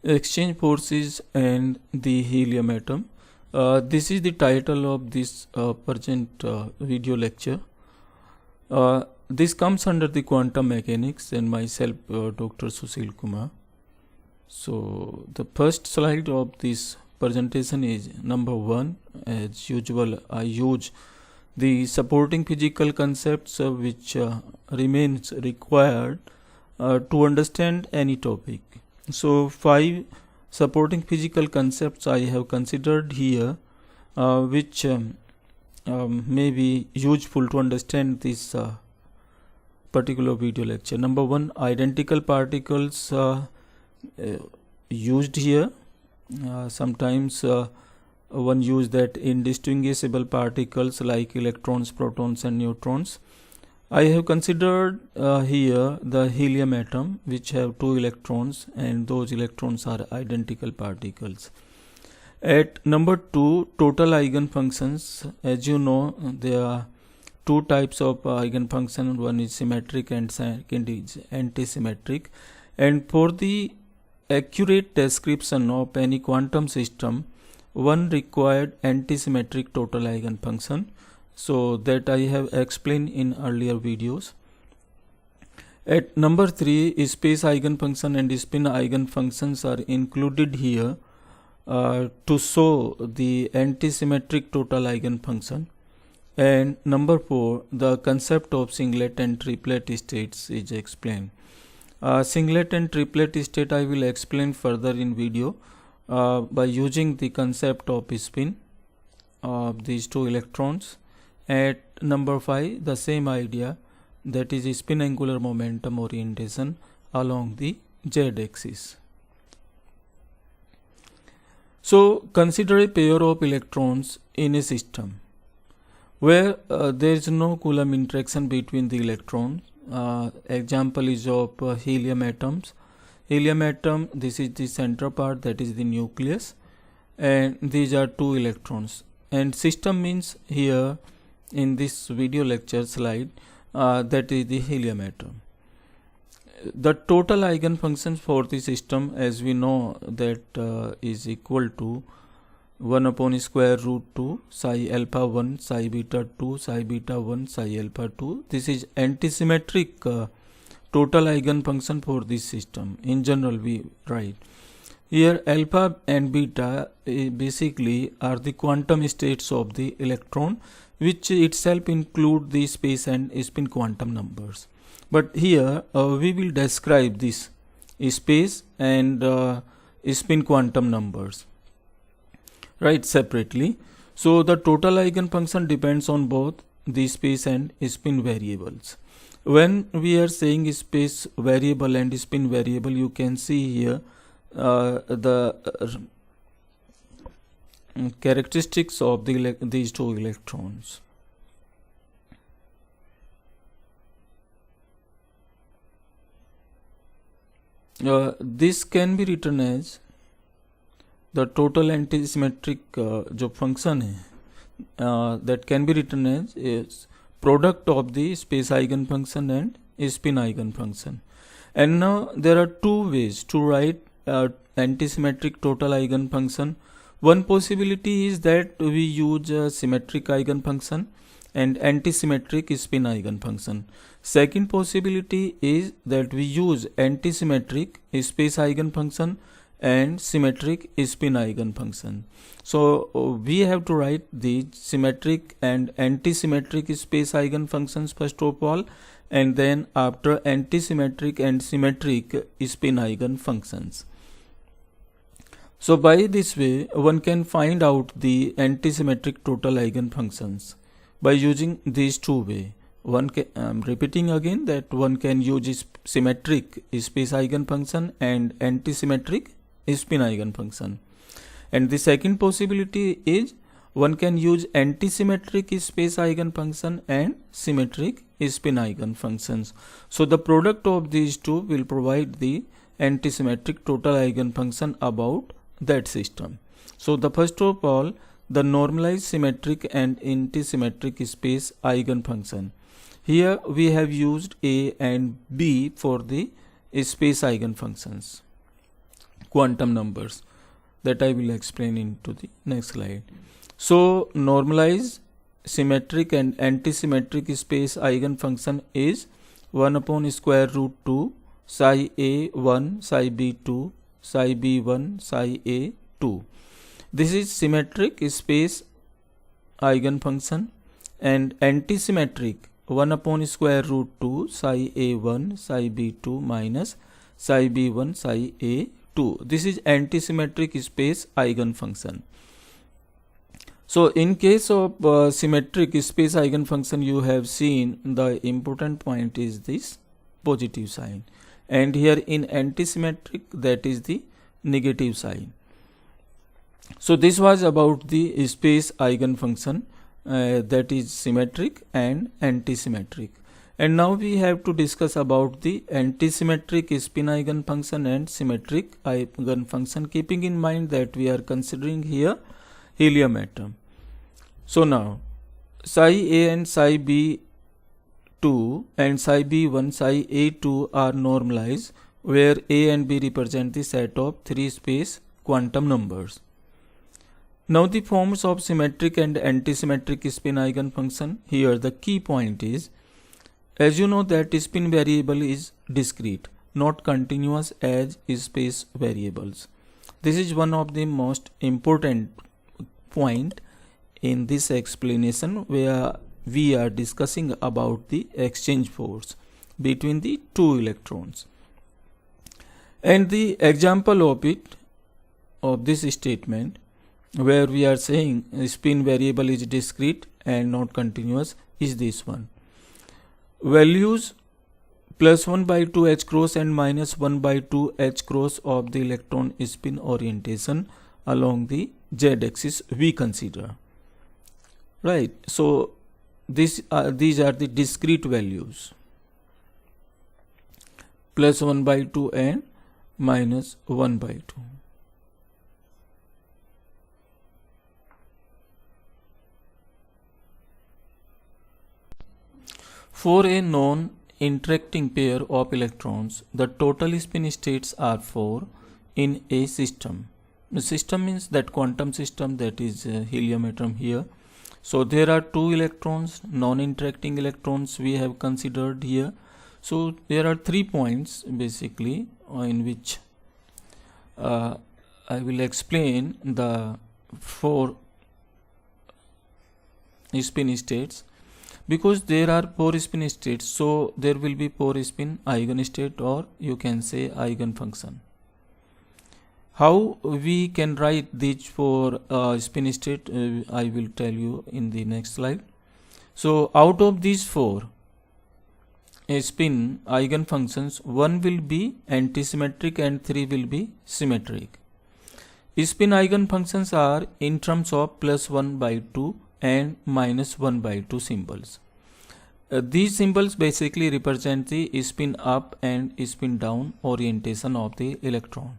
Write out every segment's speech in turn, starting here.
Exchange forces and the helium atom. This is the title of this present video lecture. This comes under the quantum mechanics and myself, Dr. Sushil Kumar. So the first slide of this presentation is number 1. As usual, I use the supporting physical concepts which remains required to understand any topic. So 5 supporting physical concepts I have considered here, which may be useful to understand this particular video lecture. Number 1, identical particles used here. Sometimes one use that indistinguishable particles like electrons, protons and neutrons. I have considered here the helium atom, which have 2 electrons, and those electrons are identical particles. At number 2, total eigenfunctions. As you know, there are 2 types of eigenfunction. One is symmetric and second is antisymmetric. And for the accurate description of any quantum system, one required antisymmetric total eigenfunction. So that I have explained in earlier videos. At number 3, space eigenfunction and spin eigenfunctions are included here to show the antisymmetric total eigenfunction. And number 4, the concept of singlet and triplet states is explained. Singlet and triplet state I will explain further in video by using the concept of spin of these 2 electrons. At number 5, the same idea, that is spin angular momentum orientation along the z-axis. So consider a pair of electrons in a system where there is no Coulomb interaction between the electrons. Example is of helium atoms. Helium atom, this is the center part, that is the nucleus, and these are 2 electrons. And system means here in this video lecture slide, that is the helium atom. The total eigenfunctions for the system, as we know, that is equal to 1 upon square root 2 psi alpha 1 psi beta 2 psi beta 1 psi alpha 2. This is antisymmetric total eigenfunction for this system. In general, we write here alpha and beta basically are the quantum states of the electron, which itself include the space and spin quantum numbers. But here we will describe this space and spin quantum numbers right separately. So the total eigenfunction depends on both the space and spin variables. When we are saying space variable and spin variable, you can see here the characteristics of these 2 electrons. This can be written as the total antisymmetric जो function है, that can be written as is product of the space eigenfunction and spin eigenfunction. And now there are 2 ways to write antisymmetric total eigenfunction. One possibility is that we use a symmetric eigenfunction and antisymmetric spin eigenfunction. Second possibility is that we use antisymmetric space eigenfunction and symmetric spin eigenfunction. So we have to write the symmetric and antisymmetric space eigenfunctions first of all, and then after antisymmetric and symmetric spin eigenfunctions. So by this way, one can find out the antisymmetric total eigenfunctions by using these 2 ways. One can, I'm repeating again that one can use symmetric space eigenfunction and antisymmetric spin eigenfunction. And the second possibility is one can use antisymmetric space eigenfunction and symmetric spin eigenfunctions. So the product of these 2 will provide the antisymmetric total eigenfunction about that system. So the first of all, the normalized symmetric and antisymmetric space eigenfunction. Here we have used A and B for the space eigenfunctions. quantum numbers that I will explain into the next slide. So normalized symmetric and antisymmetric space eigenfunction is 1 upon square root 2 psi a1 psi b2 psi b1 psi a2. This is symmetric space eigenfunction, and antisymmetric 1 upon square root 2 psi a1 psi b2 minus psi b1 psi a2. This is antisymmetric space eigenfunction. So in case of symmetric space eigenfunction, you have seen the important point is this positive sign, and here in antisymmetric, that is the negative sign. So this was about the space eigenfunction that is symmetric and antisymmetric. And now we have to discuss about the antisymmetric spin eigenfunction and symmetric eigenfunction, keeping in mind that we are considering here helium atom. So now psi a and psi b2 and psi b1 psi a2 are normalized, where a and b represent the set of three space quantum numbers. Now the forms of symmetric and antisymmetric spin eigenfunction. Here the key point is, as you know, that spin variable is discrete, not continuous as space variables. This is one of the most important point in this explanation, where we are discussing about the exchange force between the two electrons. And the example of it, of this statement, where we are saying spin variable is discrete and not continuous, is this one. Values plus 1 by 2 h cross and minus 1 by 2 h cross of the electron spin orientation along the z axis we consider. Right. So these are the discrete values, plus 1 by 2 and minus 1 by 2. For a non-interacting pair of electrons, the total spin states are 4 in a system. The system means that quantum system, that is helium atom here. So there are two electrons, non-interacting electrons we have considered here. So there are 3 points basically in which I will explain the 4 spin states. Because there are 4 spin states, so there will be 4 spin eigenstate, or you can say eigenfunction. How we can write these 4 spin state, I will tell you in the next slide. So out of these 4 spin eigenfunctions, 1 will be antisymmetric and 3 will be symmetric. Spin eigenfunctions are in terms of plus 1 by 2 and minus 1 by 2 symbols. These symbols basically represent the spin up and spin down orientation of the electron.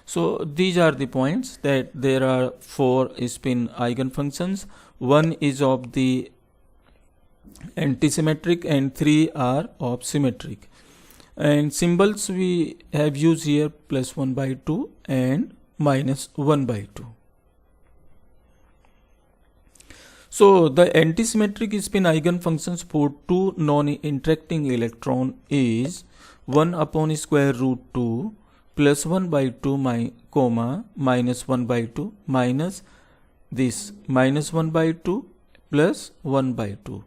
So these are the points, that there are 4 spin eigenfunctions. 1 is of the antisymmetric and 3 are of symmetric. And symbols we have used here, plus 1 by 2 and minus 1 by 2. So the antisymmetric spin eigenfunctions for two non-interacting electron is 1 upon square root 2 plus 1 by 2 minus 1 by 2 minus this minus 1 by 2 plus 1 by 2.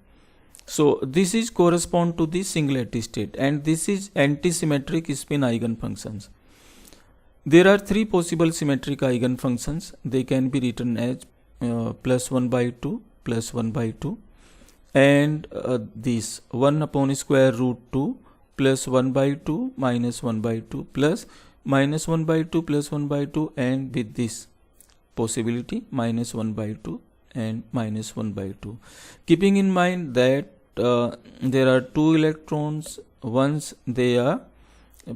So this is correspond to the singularity state, and this is antisymmetric spin eigenfunctions. There are 3 possible symmetric eigenfunctions. They can be written as plus 1 by 2 plus 1 by 2 and this 1 upon square root 2 plus 1 by 2 minus 1 by 2 plus minus 1 by 2 plus 1 by 2, and with this possibility minus 1 by 2 and minus 1 by 2. Keeping in mind that there are 2 electrons, once they are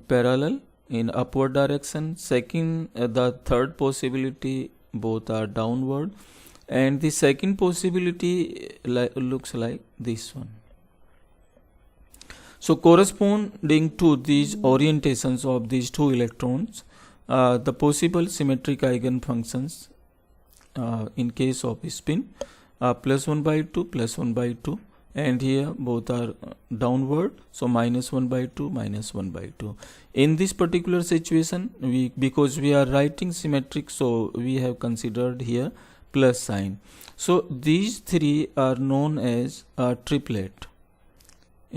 parallel in upward direction, second the third possibility both are downward, and the second possibility looks like this one. So corresponding to these orientations of these 2 electrons, the possible symmetric eigenfunctions in case of spin plus 1 by 2 plus 1 by 2, and here both are downward, so minus 1 by 2 minus 1 by 2. In this particular situation, because we are writing symmetric, so we have considered here plus sign. So these three are known as a triplet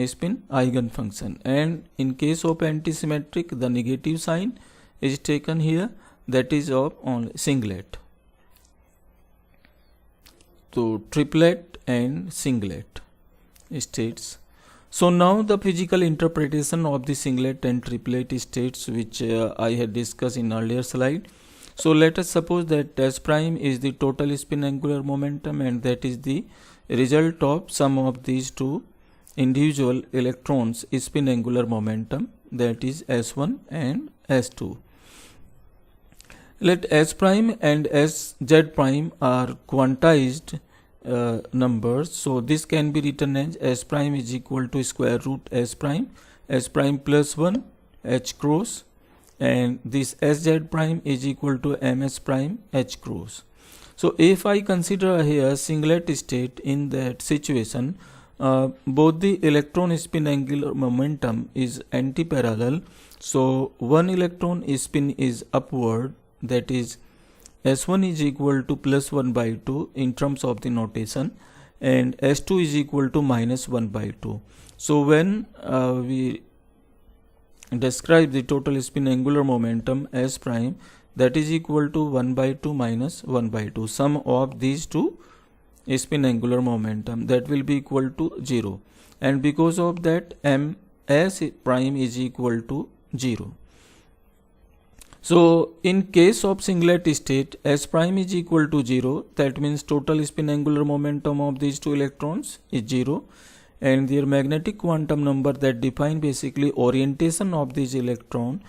spin eigenfunction, and in case of antisymmetric, the negative sign is taken here, that is of only singlet. So triplet and singlet states. So now the physical interpretation of the singlet and triplet states, which I had discussed in earlier slide. So let us suppose that S prime is the total spin angular momentum, and that is the result of sum of these two individual electrons spin angular momentum, that is S1 and S2. Let S prime and Z prime are quantized numbers, so this can be written as S prime is equal to square root S prime plus 1 H cross, and this Sz prime is equal to Ms prime H cross. So if I consider here singlet state, in that situation both the electron spin angular momentum is anti-parallel, so one electron spin is upward, that is S1 is equal to plus 1 by 2 in terms of the notation, and S2 is equal to minus 1 by 2. So when we describe the total spin angular momentum S prime, that is equal to 1 by 2 minus 1 by 2, sum of these two spin angular momentum, that will be equal to 0, and because of that S prime is equal to 0. So in case of singlet state, S prime is equal to 0, that means total spin angular momentum of these two electrons is 0, and their magnetic quantum number that define basically orientation of this electron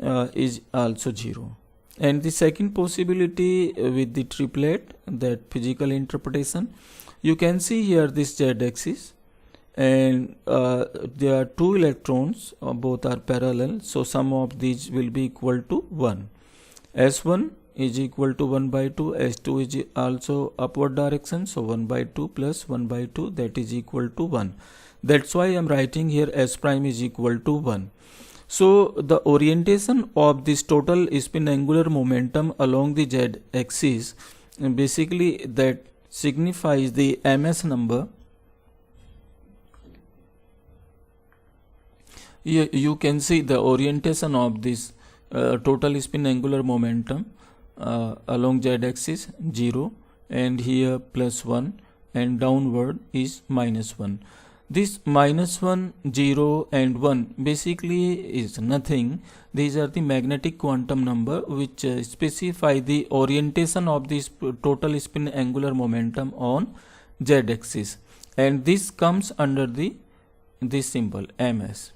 is also 0. And the second possibility with the triplet, that physical interpretation, you can see here this Z axis, and there are two electrons, both are parallel, so sum of these will be equal to 1. S1 is equal to 1 by 2, S2 is also upward direction, so 1 by 2 plus 1 by 2, that is equal to 1. That's why I am writing here S prime is equal to 1. So the orientation of this total spin angular momentum along the Z axis, basically that signifies the Ms number. Here you can see the orientation of this total spin angular momentum along Z axis 0, and here plus 1, and downward is minus 1. This minus 1, 0 and 1 basically is nothing. These are the magnetic quantum number which specify the orientation of this total spin angular momentum on Z axis, and this comes under this symbol Ms.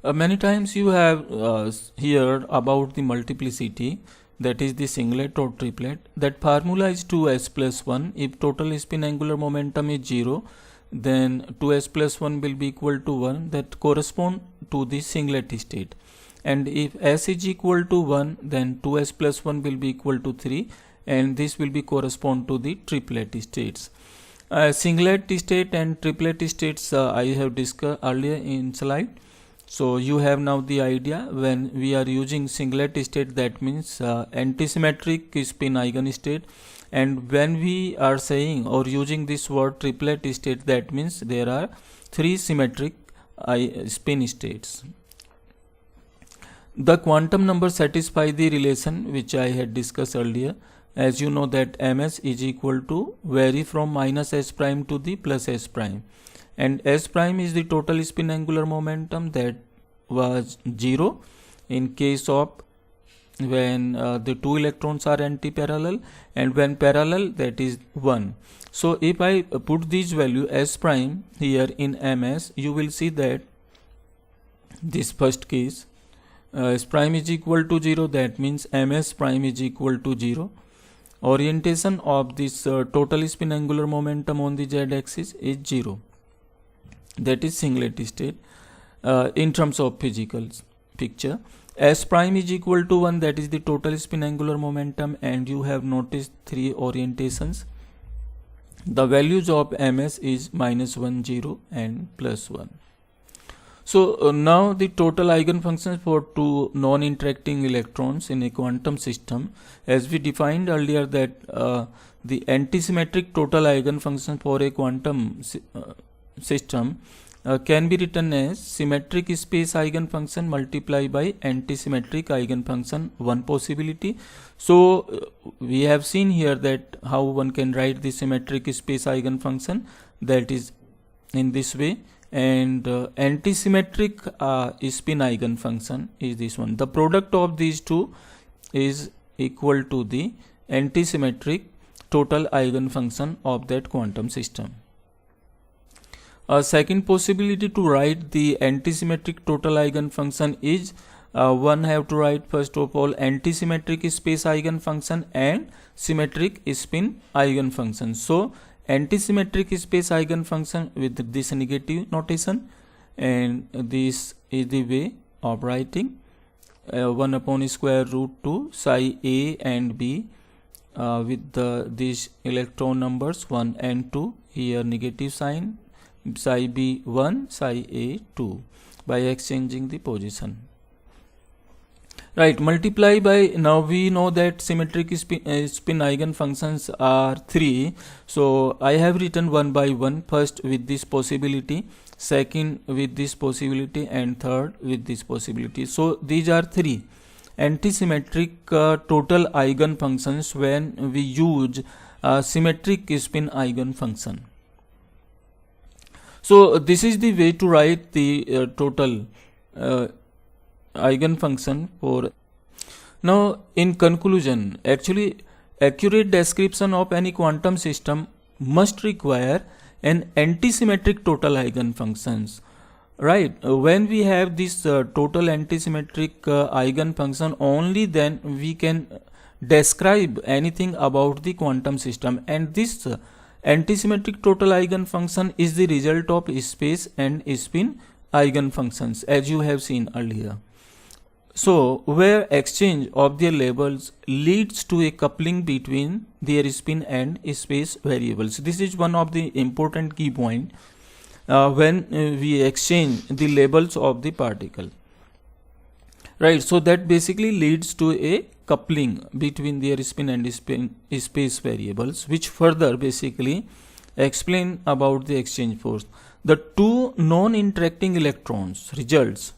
Many times you have heard about the multiplicity, that is the singlet or triplet. That formula is 2s plus 1. If total spin angular momentum is 0, then 2s plus 1 will be equal to 1, that correspond to the singlet state. And if s is equal to 1, then 2s plus 1 will be equal to 3, and this will be correspond to the triplet states. Singlet state and triplet states I have discussed earlier in slide. So you have now the idea. When we are using singlet state, that means antisymmetric spin eigenstate, and when we are saying or using this word triplet state, that means there are three symmetric spin states. The quantum number satisfy the relation which I had discussed earlier. As you know that Ms is equal to vary from minus s prime to the plus s prime, and s prime is the total spin angular momentum, that was 0 in case of when the two electrons are anti-parallel, and when parallel, that is 1. So if I put this value s prime here in Ms, you will see that this first case s prime is equal to 0, that means Ms prime is equal to 0. Orientation of this total spin angular momentum on the Z axis is 0. That is singlet state in terms of physical picture. S prime is equal to 1, that is the total spin angular momentum, and you have noticed three orientations. The values of ms is -1, 0 and +1. So now the total eigenfunctions for two non-interacting electrons in a quantum system, as we defined earlier that the antisymmetric total eigenfunction for a quantum system can be written as symmetric space eigenfunction multiplied by antisymmetric eigenfunction, one possibility. So we have seen here that how one can write the symmetric space eigenfunction, that is in this way, and antisymmetric spin eigenfunction is this one. The product of these two is equal to the antisymmetric total eigenfunction of that quantum system. A second possibility to write the antisymmetric total eigenfunction is one have to write first of all antisymmetric space eigenfunction and symmetric spin eigenfunction. So antisymmetric space eigenfunction with this negative notation, and this is the way of writing 1 upon square root 2 psi a and b with these electron numbers 1 and 2, here negative sign, psi b 1 psi a 2 by exchanging the position. Right, multiply by, now we know that symmetric spin eigenfunctions are 3. So I have written 1 by 1, first with this possibility, second with this possibility, and third with this possibility. So these are 3 antisymmetric total eigenfunctions when we use symmetric spin eigenfunction. So this is the way to write the total eigenfunction for. Now in conclusion, actually accurate description of any quantum system must require an antisymmetric total eigenfunctions, right? When we have this total antisymmetric eigenfunction, only then we can describe anything about the quantum system, and this antisymmetric total eigenfunction is the result of space and spin eigenfunctions, as you have seen earlier. So where exchange of their labels leads to a coupling between their spin and space variables. This is one of the important key point when we exchange the labels of the particle, right? So that basically leads to a coupling between their spin and space variables, which further basically explain about the exchange force. The two non-interacting electrons results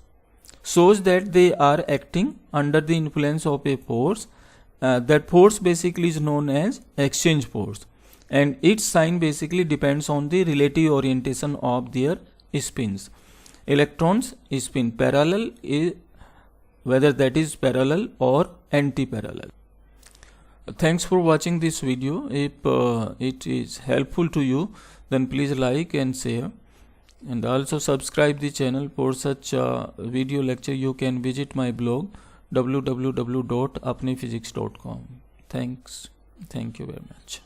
shows that they are acting under the influence of a force. That force basically is known as exchange force, and its sign basically depends on the relative orientation of their spins. Electrons spin parallel, whether that is parallel or anti-parallel. Thanks for watching this video. If it is helpful to you, then please like and share, and also subscribe the channel. For such video lecture you can visit my blog www.apnephysics.com. Thank you very much.